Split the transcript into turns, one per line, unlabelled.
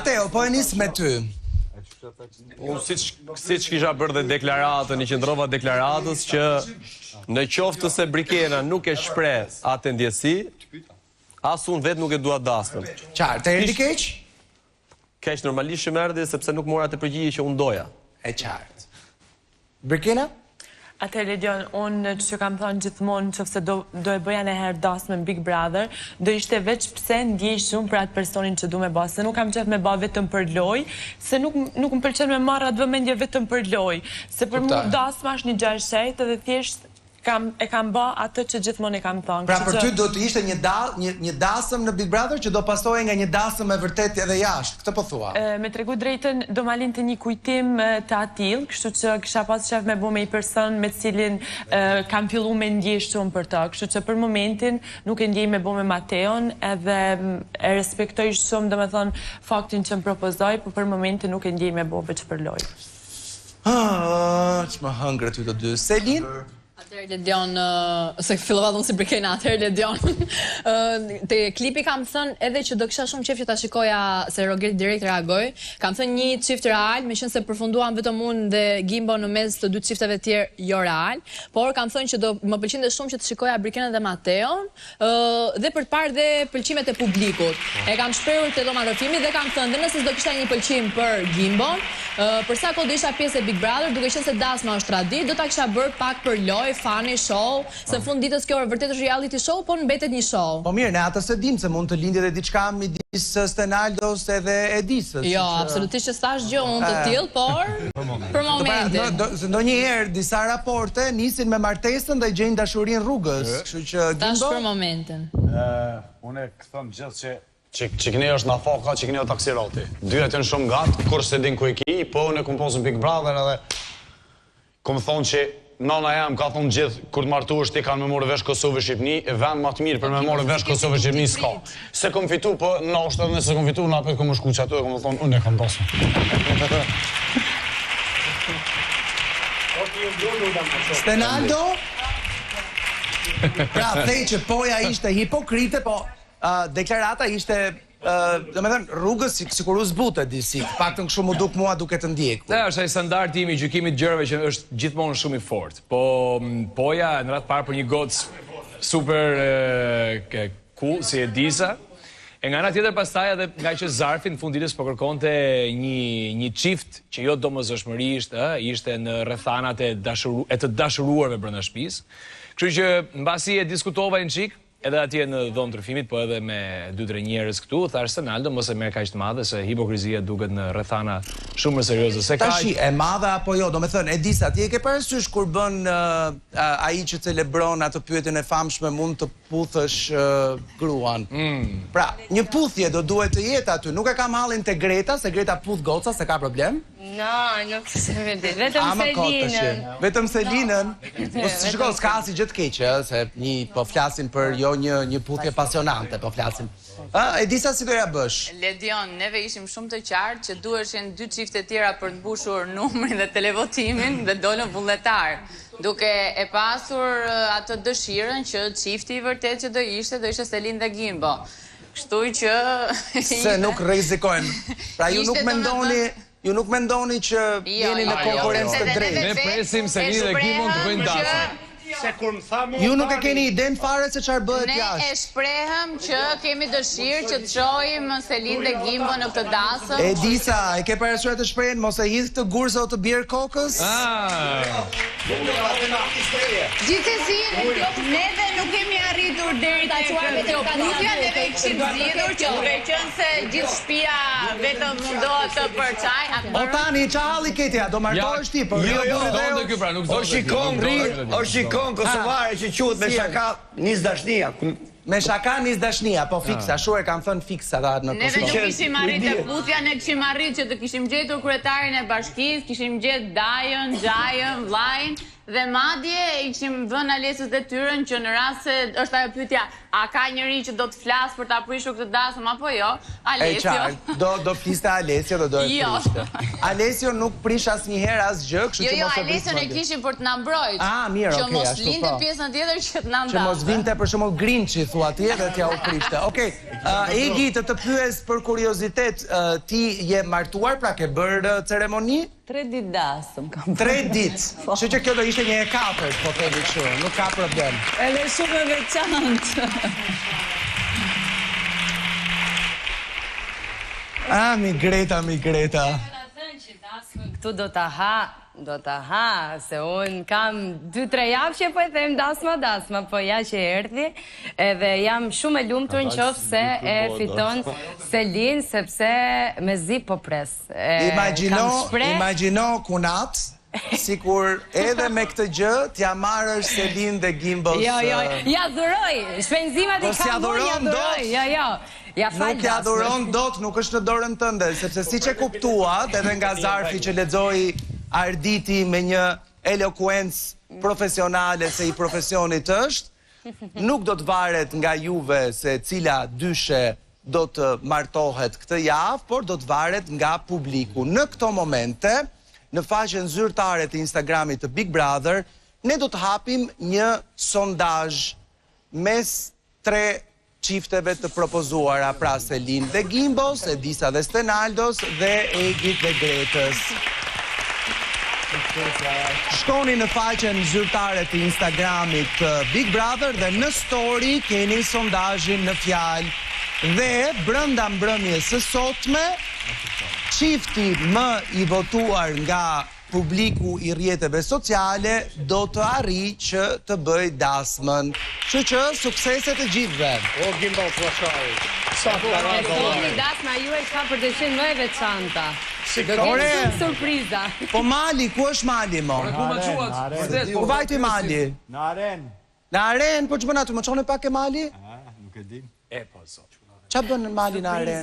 Mateo, po e nis me ty.
Unë siç kisha bërë dhe deklaratën, I qëndrova deklaratës që në qoftë se Brikena nuk e shpreh atë ndjesi, as unë vetë nuk e dua dasmën.
Qartë, të erdhi keq?
Keq normalisht që më erdhi sepse nuk mora të përgjigje që unë doja.
E qartë. Brikena?
Atëherë Ledion, unë që kam thënë gjithmonë nëse do e bëja një herë dasmë në Big Brother, do ishte veç pse ndjej shumë për atë personin që du me bë, se nuk kam qef me bë vetëm për lojë, se nuk më pëlqen me marr atë vëmendje vetëm për lojë, se për mua dasma është një gjë e shejtë dhe thjesht e kam bë atë që gjithmonë e kam thënë.
Pra për ty do të ishte një dasëm në Big Brother që do pasohej nga një dasëm e vërtet edhe jashtë. Këtë po thua?
Me tregu drejtën, do ma linte një kujtim të atill, kështu që kisha pas qef me bu me një person me cilin kam fillu me ndjej shumë për të. Kështu që për momentin nuk e ndjej me bu me Mateon, edhe e respektoj shumë, domethënë, faktin që më propozoj, por për momentin nuk e ndjej me bu veç për lojë.
Që më hëngre ty të dy. Selin?
Atëherë Ledion, se fillova unë si Brikena, atëherë Ledion. Te klipi kam thënë edhe që do kisha shumë qejf që ta shikoja se Roger direkt reagoi. Kam thënë një çift real, meqense se përfunduam vetëm unë dhe Gimbo në mes të dy çifteve tjerë jo real, por kam thënë që do më pëlqente shumë që të shikoja Brikenën dhe Mateon, dhe për të parë dhe pëlqimet e publikut. E kam shprehur te dhoma rrëfimit dhe kam thënë, dhe nëse do kishte një pëlqim për Gimbon, për sa kohë do isha pjesë e Big Brother, duke qenë se dasma është tradit, do ta kisha bërë pak për lojë, fani, show, se në fund ditës kjo vërtet është reality show, po mbetet një show.
Po mirë, ne atë se dim se mund të lindje dhe diçka midis Stenaldos edhe Edisës.
Jo, absolutisht që s'tash gjë unë të tillë, por për momentin.
Ndonjëherë disa raporte nisin me martesën dhe gjejnë dashurinë rrugës, kështu që
tash për momentin.
Unë e them gjithë që Çikni është na foka, Çikni o taksiroti. Dyrat janë shumë gat, kur se din ku e ki, po unë kom posën Big Brother edhe kom thonë që nana jam ka thonë gjithë, kur të martuash ti kanë me morë vesh Kosovë Shqipni, e vend më të mirë për me morë vesh Kosovë Shqipni s'ka. Se kom fitu, po nashta nëse kom fitu, na apet kom më shku që ato e kom thonë, unë e kam pasën.
Stenaldo? Pra, thej që poja ishte hipokrite, po deklarata ishte, dhe me thënë, rrugës si kur u zbute disi, pak të në këshu mu duk mua duke të ndjeku.
Ne, është ai standard timi i gjykimit gjërave që është gjithmonë shumë i fortë. Po poja në radhë parë për një gocë super cool si Edisa. E nga ana tjetër pastaj edhe nga që Zarfi në fund ditës po kërkonte një çift që jo domosdoshmërisht ishte në rrethanat e të dashuruarve brenda shtëpisë. Kështu që mbasi e diskutova një çik, edhe atje në dhomë të rrëfimit, po edhe me 2-3 njerëz këtu, thash Stenaldo mos e merr kaq të madhe se hipokrizia duket në rrethana shumë më serioze se kaq.
Tashi e madhe apo jo, domethënë Edisa, ti e ke parasysh kur bën ai që celebron atë pyetjen e famshme mund të puthësh gruan. Pra, një puthje do duhet të jetë aty. Nuk e kam hallin te Greta, se Greta puth goca, se ka problem.
Nuk se vërtet, vetëm Selinën.
Vetëm Selinën. Po shikoj, s'ka asgjë gjë të keqe, se po flasin për jo një puthje pasionante, po flasin. Edisa, si doja bësh?
Ledion, neve ishim shumë të qartë që duheshin 2 çifte tjera për të mbushur numrin dhe televotimin dhe dolën vullnetar. Duke e pasur atë dëshirën që çifti i vërtet që do ishte Selin dhe Gimbo. Kështu që
se nuk rrezikojmë. Pra ju nuk mendoni që jeni në konkurrencë të drejtë.
Ne presim Selin dhe Gimbon të bëjnë dasëm.
Ju nuk e keni iden fare se çfarë bëhet jashtë.
Ne e shprehëm që kemi dëshirë që të shohim Selin dhe Gimbo në këtë dasëm.
Edisa, e ke parasysh të shprehen mos e hidh këtë gurë o të bjerë kokës?
Gjithsesi, neve nuk kemi arritur deri te kjo putja, neve kishim zgjidhur që duke qenë se gjithë shtëpia vetëm mundohet të përçaj.
O tani çhalli ketja, do martohesh ti, po
jo, zonte ky pra, nuk zonte.
O shikon kosovare që quhet me shaka nis dashnia.
Me shaka nis dashnia, po fiksa, shu e kanë thënë fiksa në
Neve nuk kishim arritë putja, ne kishim arritë që të kishim gjetur kryetarin e bashkisë, kishim gjetur Dajën, Xhajën, vllajin dhe madje i kishim vënë Alesës detyrën që në rast se është ajo pyetja, a ka njëri që do të flas për ta prishur këtë dasëm apo jo? Alesio.
Do fliste Alesio do e prishte. Alesio nuk prish asnjëherë asgjë, kështu që mos e bëj.
Jo, Alesio ne kishim për të na mbrojtur.
Mirë, okay,
që mos linte pjesën tjetër që të na ndajë.
Që mos vinte për shembull Grinchi thua ti edhe t'ja u prishte. Okej. Egi, të pyes për kuriozitet, ti je martuar, pra ke bërë ceremoni?
3 ditë dasëm kam.
3 ditë. Që që kjo do ishte një e 4, po themi kështu, nuk ka problem.
Edhe shumë e veçantë.
Mi Greta.
Këtu do ta ha, se unë kam 2-3 javë që po e them dasma, po ja që erdhi, edhe jam shumë e lumtur në qoftë se e fiton Selin, sepse me zi po pres.
Imagjino kunat, sikur edhe me këtë gjë t'ja marrësh Selin dhe Gimbos.
Jo, ja dhuroj, shpenzimat i kam unë, ja dhuroj, jo.
Nuk ja dhuron dot, nuk është në dorën tënde, sepse siç e kuptuat, edhe nga zarfi që lexoi Arditi me një elokuencë profesionale se i profesionit është, nuk do të varet nga juve se cila dyshe do të martohet këtë javë, por do të varet nga publiku. Në këto momente, në faqen zyrtare të Instagramit të Big Brother, ne do të hapim një sondazh mes 3 qifteve të propozuara, pra Selin dhe Gimbos, Edisa dhe Stenaldos dhe Egit dhe Gretës. Shkoni në faqen zyrtare të Instagramit të Big Brother dhe në story keni sondazhin në fjalë dhe brenda mbrëmjes së sotme çifti më i votuar nga publiku i rrjeteve sociale do të arrijë që të bëj dasmën. Kështu që suksese të gjithëve.
O Gimbos Vashari.
Personi dasma juaj ka për të qenë më e veçanta. Do ketë shumë surpriza.
Po Mali, ku është Mali, mo? Ku vajti Mali?
Në aren.
Në aren, po që bën aty, më qone pak e Mali?
Nuk e dim.
Po, zot.
Qa bën në Mali në aren?